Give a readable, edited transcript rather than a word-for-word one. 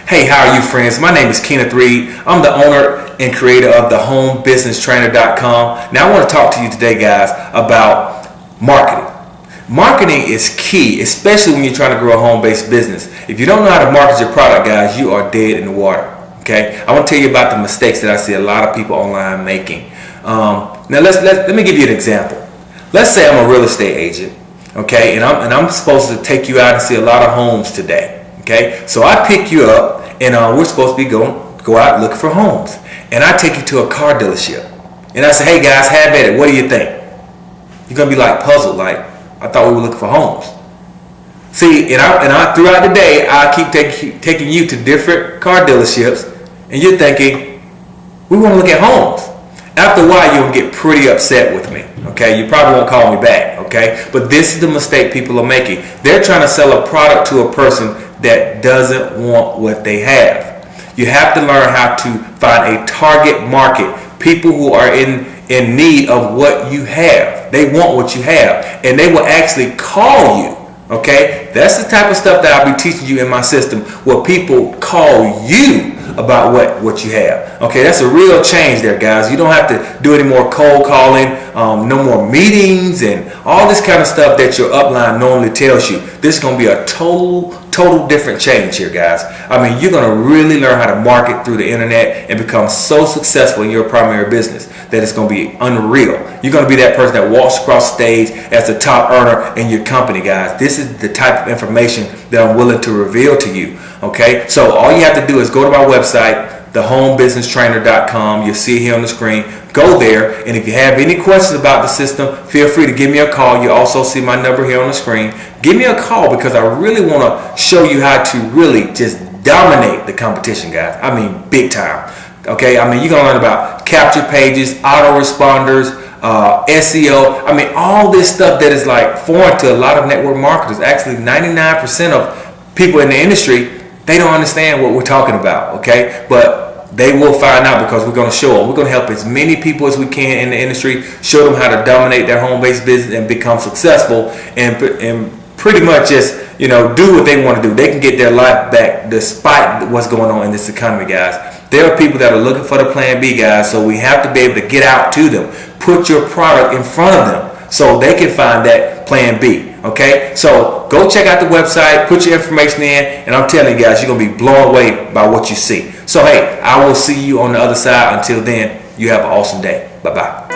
Hey, how are you, friends? My name is Kenneth Reed. I'm the owner and creator of thehomebusinesstrainer.com. Now I want to talk to you today, guys, about marketing. Marketing is key, especially when you're trying to grow a home-based business. If you don't know how to market your product, guys, you are dead in the water. Okay, I want to tell you about the mistakes that I see a lot of people online making. Now let me give you an example. Let's say I'm a real estate agent, okay, and I'm supposed to take you out and see a lot of homes today. Okay, so I pick you up and we're supposed to be go out looking for homes, and I take you to a car dealership and I say, hey guys, have at it. What do you think? You're gonna be like puzzled, like, I thought we were looking for homes. See, and I throughout the day I keep taking you to different car dealerships, and you're thinking we want to look at homes. After a while, you'll get pretty upset with me. Okay, you probably won't call me back. Okay, but this is the mistake people are making. They're trying to sell a product to a person that doesn't want what they have. You have to learn how to find a target market, people who are in need of what you have. They want what you have, and they will actually call you. Okay, that's the type of stuff that I'll be teaching you in my system, where people call you about what you have. Okay, that's a real change there, guys. You don't have to do any more cold calling, no more meetings and all this kind of stuff that your upline normally tells you. This is going to be a total different change here, guys. I mean, you're going to really learn how to market through the internet and become so successful in your primary business that it's going to be unreal. You're going to be that person that walks across stage as the top earner in your company, guys. This is the type of information that I'm willing to reveal to you. Okay, so all you have to do is go to my website, thehomebusinesstrainer.com. You'll see it here on the screen. Go there, and if you have any questions about the system, feel free to give me a call. You also see my number here on the screen. Give me a call, because I really want to show you how to really just dominate the competition, guys. I mean, big time. Okay, I mean, you're going to learn about capture pages, autoresponders, SEO. I mean, all this stuff that is like foreign to a lot of network marketers. Actually, 99% of people in the industry, they don't understand what we're talking about, okay? But they will find out, because we're going to show them. We're going to help as many people as we can in the industry, show them how to dominate their home-based business and become successful, and pretty much just, do what they want to do. They can get their life back despite what's going on in this economy, guys. There are people that are looking for the plan B, guys, so we have to be able to get out to them. Put your product in front of them so they can find that plan B. Okay, so go check out the website, put your information in, and I'm telling you guys, you're going to be blown away by what you see. So hey, I will see you on the other side. Until then, you have an awesome day. Bye-bye.